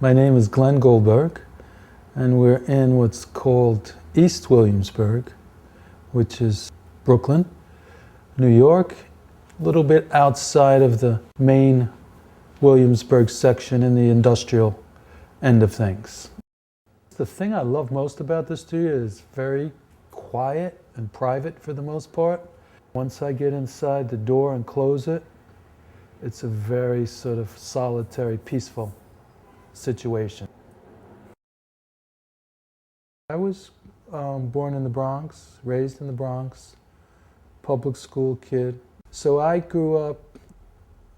My name is Glenn Goldberg, and we're in what's called East Williamsburg, which is Brooklyn, New York, a little bit outside of the main Williamsburg section in the industrial end of things. The thing I love most about the studio is very quiet and private for the most part. Once I get inside the door and close it, it's a very sort of solitary, peaceful situation. I was born in the Bronx, raised in the Bronx, public school kid. So I grew up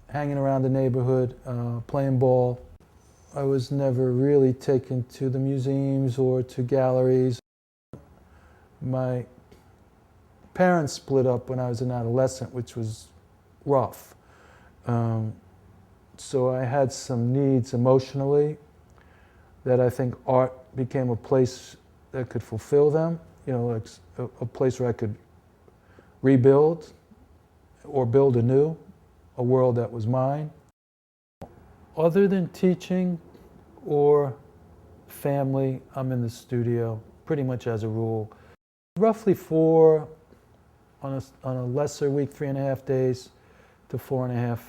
hanging around the neighborhood, playing ball. I was never really taken to the museums or to galleries. My parents split up when I was an adolescent, which was rough. So I had some needs emotionally that I think art became a place that could fulfill them, like a place where I could rebuild or build anew a world that was mine. Other than teaching or family, I'm in the studio pretty much as a rule. Roughly four, on a lesser week, 3.5 days to 4.5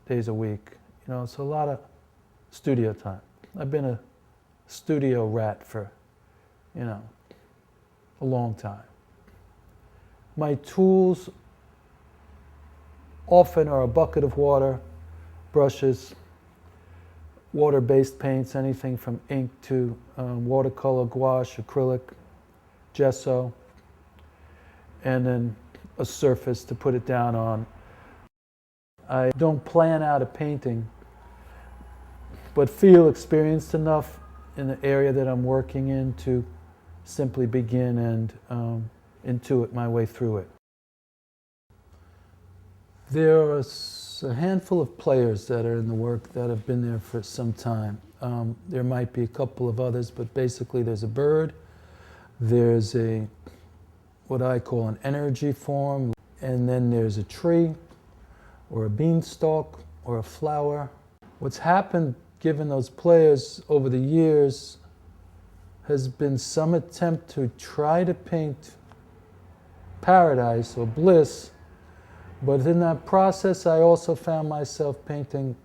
days a week. It's a lot of studio time. I've been a studio rat for, a long time. My tools often are a bucket of water, brushes, water-based paints, anything from ink to watercolor, gouache, acrylic, gesso, and then a surface to put it down on. I don't plan out a painting, but feel experienced enough in the area that I'm working in to simply begin and intuit my way through it. There are a handful of players that are in the work that have been there for some time. There might be a couple of others, but basically there's a bird, there's what I call an energy form, and then there's a tree, or a beanstalk, or a flower. What's happened, given those players over the years, has been some attempt to try to paint paradise or bliss, but in that process I also found myself painting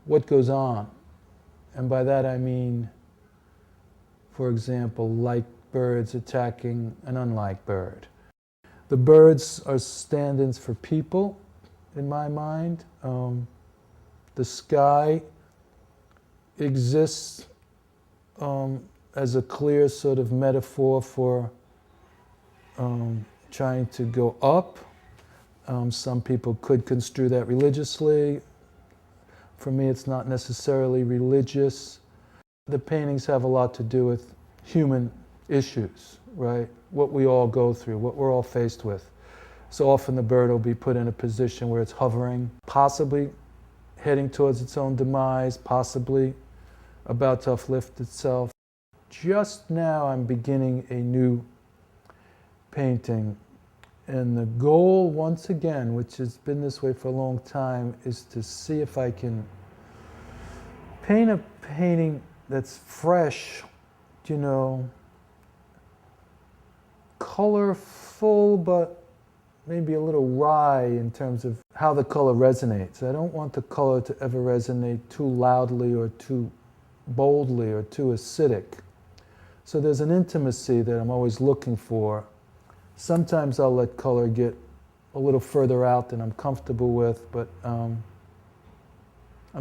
what goes on. And by that I mean, for example, like birds attacking an unlike bird. The birds are stand-ins for people, in my mind. The sky exists as a clear sort of metaphor for trying to go up. Some people could construe that religiously. For me, it's not necessarily religious. The paintings have a lot to do with human issues, right? What we all go through, what we're all faced with. So often the bird will be put in a position where it's hovering, possibly heading towards its own demise, possibly about to uplift itself. Just now I'm beginning a new painting, and the goal, once again, which has been this way for a long time, is to see if I can paint a painting that's fresh, colorful, but maybe a little wry in terms of how the color resonates. I don't want the color to ever resonate too loudly or too boldly or too acidic. So there's an intimacy that I'm always looking for. Sometimes I'll let color get a little further out than I'm comfortable with, but I'm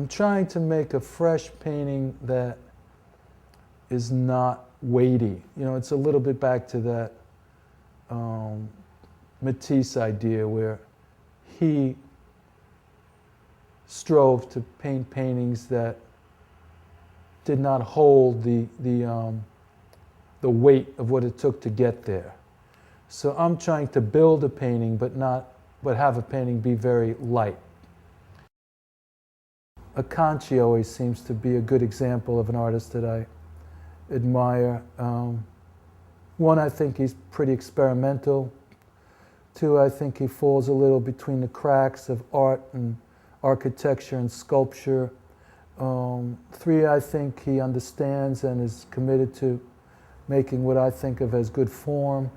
trying to make a fresh painting that is not weighty. It's a little bit back to that Matisse idea where he strove to paint paintings that did not hold the weight of what it took to get there. So I'm trying to build a painting, but have a painting be very light. Akanchi always seems to be a good example of an artist that I admire. One, I think he's pretty experimental. Two, I think he falls a little between the cracks of art and architecture and sculpture. 3, I think he understands and is committed to making what I think of as good form,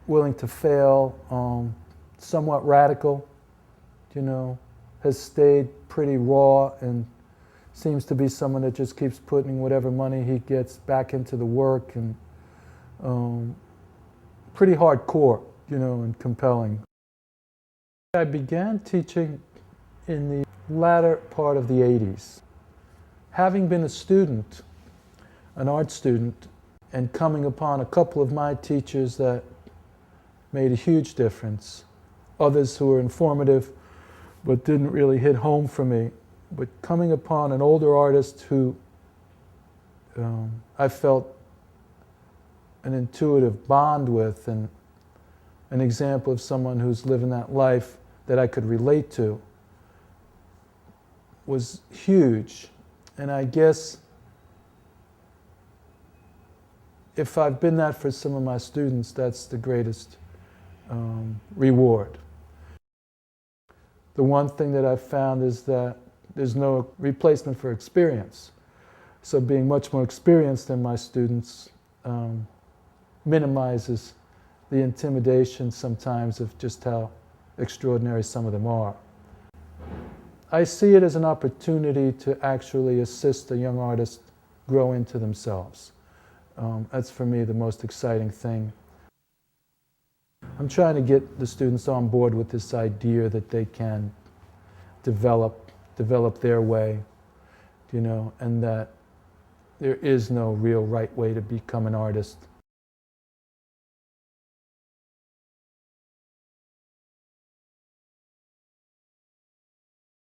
willing to fail, somewhat radical, you know, has stayed pretty raw and seems to be someone that just keeps putting whatever money he gets back into the work, and pretty hardcore, you know, and compelling. I began teaching in the latter part of the 80s. Having been a student, an art student, and coming upon a couple of my teachers that made a huge difference, others who were informative but didn't really hit home for me, but coming upon an older artist who I felt an intuitive bond with, and an example of someone who's living that life that I could relate to, was huge. And I guess if I've been that for some of my students, that's the greatest reward. The one thing that I've found is that there's no replacement for experience. So being much more experienced than my students minimizes the intimidation sometimes of just how extraordinary some of them are. I see it as an opportunity to actually assist a young artist grow into themselves. That's for me the most exciting thing. I'm trying to get the students on board with this idea that they can develop their way, you know, and that there is no real right way to become an artist.